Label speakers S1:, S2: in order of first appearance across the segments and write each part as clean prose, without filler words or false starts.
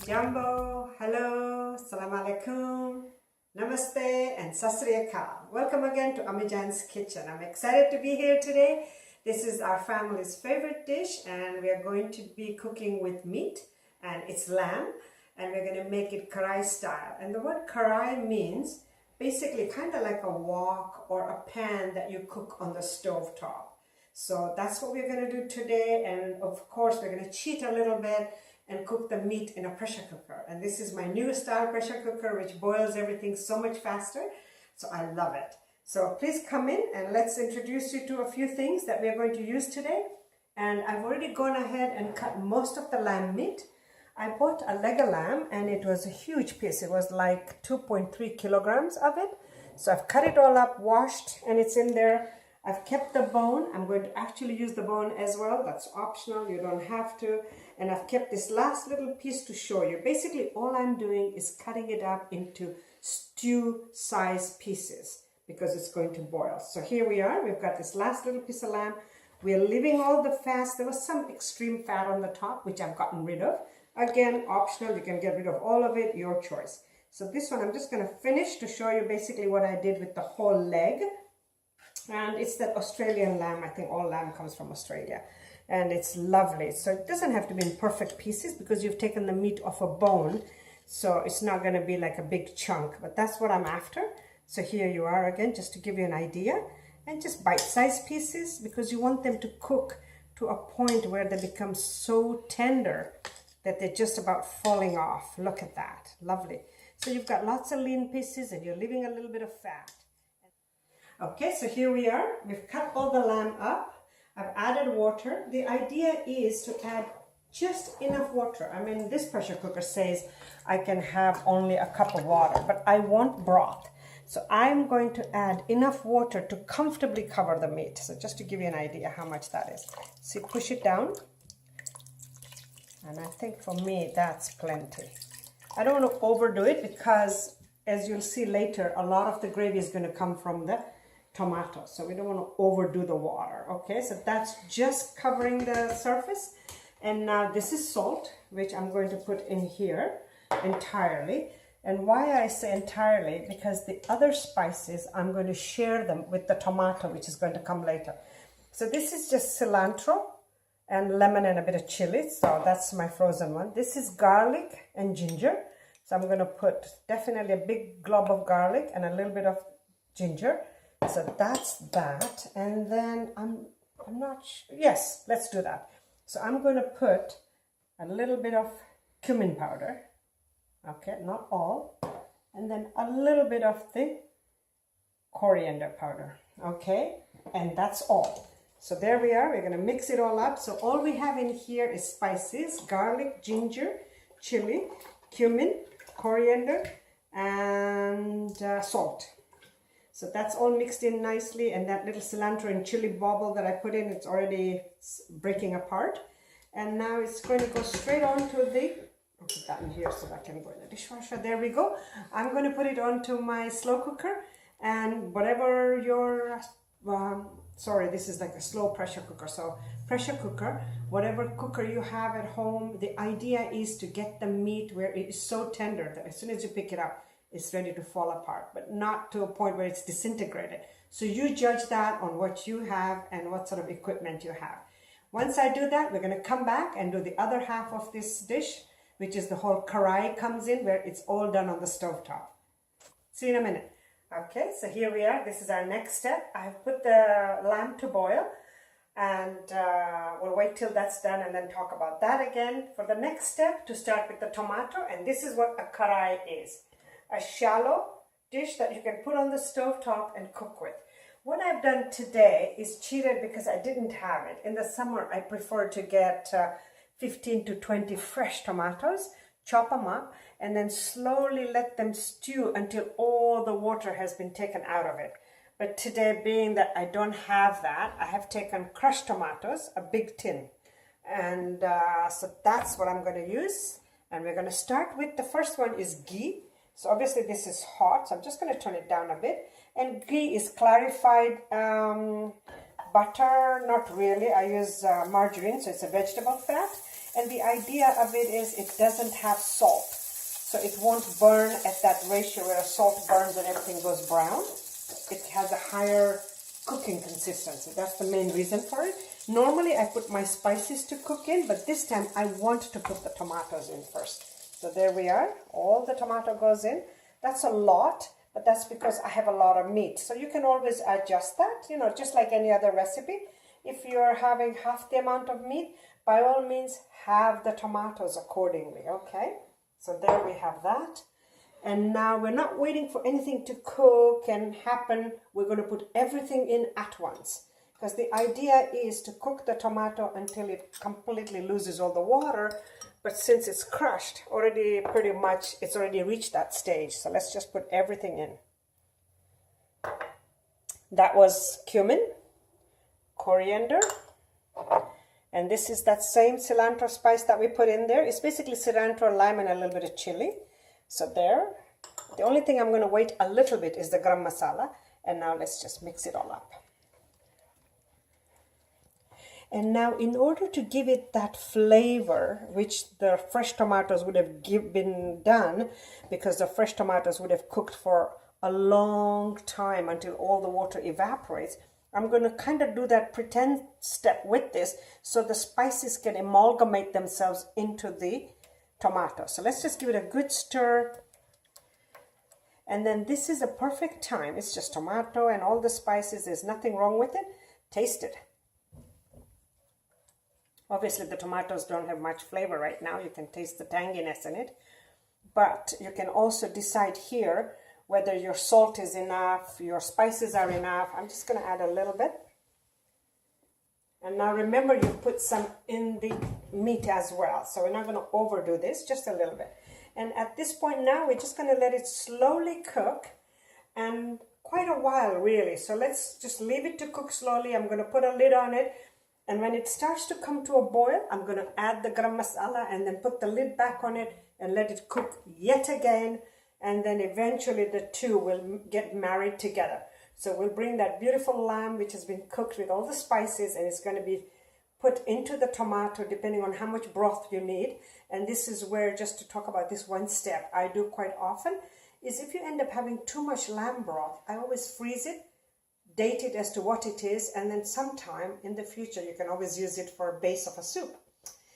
S1: Jambo, hello, salam alaikum, namaste, and sasriyakal. Welcome again to Ammijaan's kitchen. I'm excited to be here today. This is our family's favorite dish, and we are going to be cooking with meat, and it's lamb, and we're going to make it Karahi style. And the word Karahi means basically kind of like a wok or a pan that you cook on the stove top. So that's what we're going to do today, and of course we're going to cheat a little bit and cook the meat in a pressure cooker. And this is my new style pressure cooker, which boils everything so much faster. So I love it. So please come in and let's introduce you to a few things that we are going to use today. And I've already gone ahead and cut most of the lamb meat. I bought a leg of lamb and it was a huge piece. It was like 2.3 kilograms of it. So I've cut it all up, washed, and it's in there. I've kept the bone. I'm going to actually use the bone as well. That's optional. You don't have to. And I've kept this last little piece to show you. Basically, all I'm doing is cutting it up into stew-sized pieces because it's going to boil. So here we are. We've got this last little piece of lamb. We're leaving all the fats. There was some extreme fat on the top, which I've gotten rid of. Again, optional. You can get rid of all of it, your choice. So this one, I'm just going to finish to show you basically what I did with the whole leg. And it's that Australian lamb. I think all lamb comes from Australia. And it's lovely. So it doesn't have to be in perfect pieces because you've taken the meat off a bone. So it's not going to be like a big chunk. But that's what I'm after. So here you are again, just to give you an idea. And just bite-sized pieces because you want them to cook to a point where they become so tender that they're just about falling off. Look at that. Lovely. So you've got lots of lean pieces and you're leaving a little bit of fat. Okay, so here we are. We've cut all the lamb up. I've added water. The idea is to add just enough water. I mean, this pressure cooker says I can have only a cup of water, but I want broth. So I'm going to add enough water to comfortably cover the meat. So just to give you an idea how much that is. See, push it down. And I think for me, that's plenty. I don't want to overdo it because, as you'll see later, a lot of the gravy is going to come from the tomato, so we don't want to overdo the water. Okay, so that's just covering the surface. And now this is salt, which I'm going to put in here entirely. And why I say entirely, because the other spices, I'm going to share them with the tomato, which is going to come later. So this is just cilantro and lemon and a bit of chili. So that's my frozen one. This is garlic and ginger. So I'm going to put definitely a big glob of garlic and a little bit of ginger. So that's that. And then I'm not sure. Yes, let's do that. So I'm going to put a little bit of cumin powder. Okay, not all. And then a little bit of the coriander powder. Okay, and that's all. So there we are. We're going to mix it all up. So all we have in here is spices, garlic, ginger, chili, cumin, coriander, and salt. So that's all mixed in nicely, and that little cilantro and chili bobble that I put in, it's already breaking apart. And now it's going to go straight onto the, I'll put that in here so that can go in the dishwasher. There we go. I'm going to put it onto my slow cooker, and whatever your, sorry, this is like a slow pressure cooker. So pressure cooker, whatever cooker you have at home, the idea is to get the meat where it is so tender that as soon as you pick it up, it's ready to fall apart, but not to a point where it's disintegrated. So you judge that on what you have and what sort of equipment you have. Once I do that, we're going to come back and do the other half of this dish, which is the whole Karahi comes in, where it's all done on the stovetop. See you in a minute. Okay, so here we are. This is our next step. I've put the lamb to boil, and we'll wait till that's done and then talk about that again. For the next step, to start with the tomato, and this is what a Karahi is. A shallow dish that you can put on the stove top and cook with. What I've done today is cheated because I didn't have it. In the summer, I prefer to get 15 to 20 fresh tomatoes, chop them up, and then slowly let them stew until all the water has been taken out of it. But today, being that I don't have that, I have taken crushed tomatoes, a big tin. And so that's what I'm going to use. And we're going to start with, the first one is ghee. So obviously this is hot, so I'm just going to turn it down a bit. And ghee is clarified butter, not really. I use margarine, so it's a vegetable fat. And the idea of it is it doesn't have salt. So it won't burn at that ratio where salt burns and everything goes brown. It has a higher cooking consistency. That's the main reason for it. Normally I put my spices to cook in, but this time I want to put the tomatoes in first. So there we are. All the tomato goes in. That's a lot, but that's because I have a lot of meat. So you can always adjust that, you know, just like any other recipe. If you're having half the amount of meat, by all means, have the tomatoes accordingly, okay? So there we have that. And now we're not waiting for anything to cook and happen. We're going to put everything in at once. Because the idea is to cook the tomato until it completely loses all the water. But since it's crushed, already pretty much, it's already reached that stage. So let's just put everything in. That was cumin, coriander. And this is that same cilantro spice that we put in there. It's basically cilantro, lime, and a little bit of chili. So there. The only thing I'm going to wait a little bit is the garam masala. And now let's just mix it all up. And now in order to give it that flavor, which the fresh tomatoes would have been done, because the fresh tomatoes would have cooked for a long time until all the water evaporates, I'm going to kind of do that pretend step with this so the spices can amalgamate themselves into the tomato. So let's just give it a good stir. And then this is a perfect time. It's just tomato and all the spices. There's nothing wrong with it. Taste it. Obviously, the tomatoes don't have much flavor right now. You can taste the tanginess in it. But you can also decide here whether your salt is enough, your spices are enough. I'm just going to add a little bit. And now remember, you put some in the meat as well. So we're not going to overdo this, just a little bit. And at this point now, we're just going to let it slowly cook. And quite a while, really. So let's just leave it to cook slowly. I'm going to put a lid on it. And when it starts to come to a boil, I'm going to add the garam masala and then put the lid back on it and let it cook yet again. And then eventually the two will get married together. So we'll bring that beautiful lamb, which has been cooked with all the spices, and it's going to be put into the tomato depending on how much broth you need. And this is where, just to talk about this one step I do quite often, is if you end up having too much lamb broth, I always freeze it, date it as to what it is, and then sometime in the future you can always use it for a base of a soup.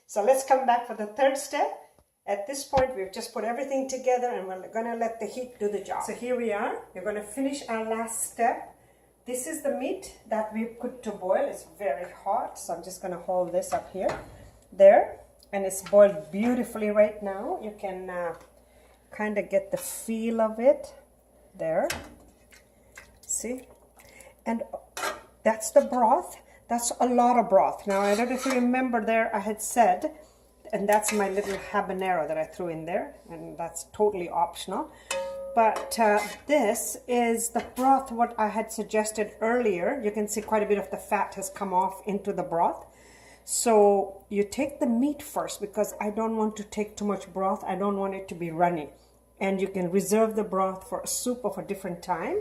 S1: So let's come back for the third step. At this point, we've just put everything together and we're going to let the heat do the job. So here we are. We're going to finish our last step. This is the meat that we put to boil. It's very hot, so I'm just going to hold this up here. There. And it's boiled beautifully right now. You can kind of get the feel of it. There. See? And that's the broth. That's a lot of broth. Now, I don't know if you remember there, I had said, and that's my little habanero that I threw in there, and that's totally optional. But this is the broth, what I had suggested earlier. You can see quite a bit of the fat has come off into the broth. So you take the meat first, because I don't want to take too much broth. I don't want it to be runny. And you can reserve the broth for a soup of a different time.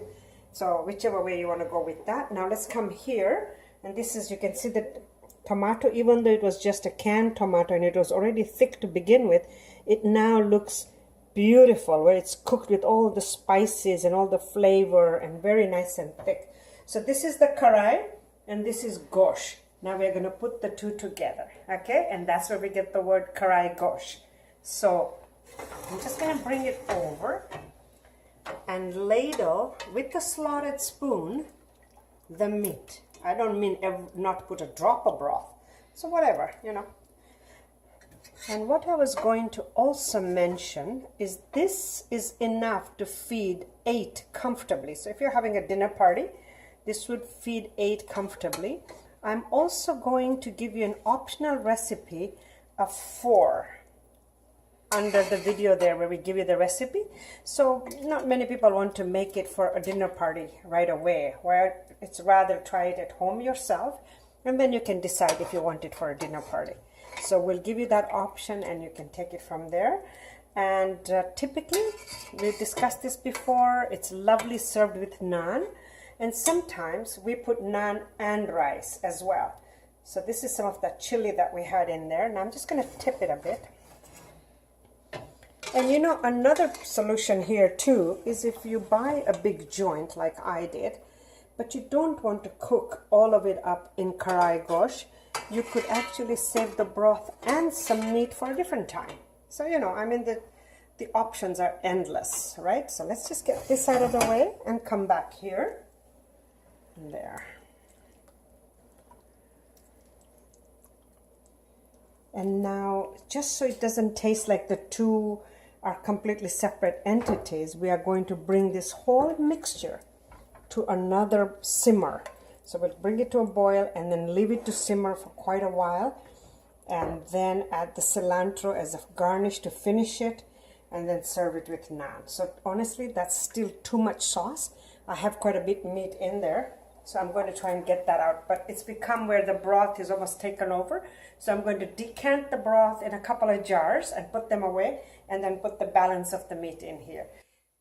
S1: So whichever way you want to go with that. Now let's come here. And this is, you can see the tomato, even though it was just a canned tomato and it was already thick to begin with, it now looks beautiful where it's cooked with all the spices and all the flavor and very nice and thick. So this is the karahi and this is gosh. Now we're going to put the two together, okay? And that's where we get the word karahi gosh. So I'm just going to bring it over and ladle with the slotted spoon the meat. I don't mean not put a drop of broth. So whatever, you know. And what I was going to also mention is this is enough to feed 8 comfortably. So if you're having a dinner party, this would feed 8 comfortably. I'm also going to give you an optional recipe of 4 under the video there where we give you the recipe. So not many people want to make it for a dinner party right away, where it's rather try it at home yourself and then you can decide if you want it for a dinner party. So we'll give you that option and you can take it from there. And typically, we've discussed this before, it's lovely served with naan, and sometimes we put naan and rice as well. So this is some of that chili that we had in there. Now I'm just going to tip it a bit. And you know, another solution here too is if you buy a big joint like I did, but you don't want to cook all of it up in Karahi gosh, you could actually save the broth and some meat for a different time. So, you know, I mean, the options are endless, right? So let's just get this out of the way and come back here. There. And now, just so it doesn't taste like the two are completely separate entities, we are going to bring this whole mixture to another simmer. So we'll bring it to a boil and then leave it to simmer for quite a while, and then add the cilantro as a garnish to finish it, and then serve it with naan. So honestly, that's still too much sauce. I have quite a bit meat in there, so I'm going to try and get that out, but it's become where the broth is almost taken over. So I'm going to decant the broth in a couple of jars and put them away, and then put the balance of the meat in here.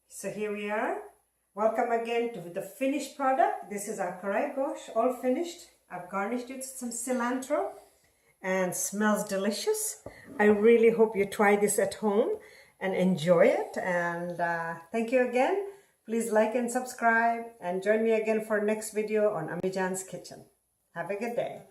S1: So here we are. Welcome again to the finished product. This is our Karahi gosh, all finished. I've garnished it with some cilantro and smells delicious. I really hope you try this at home and enjoy it. And thank you again. Please like and subscribe and join me again for next video on Ammijaan's Kitchen. Have a good day.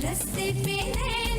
S2: रस्ते पे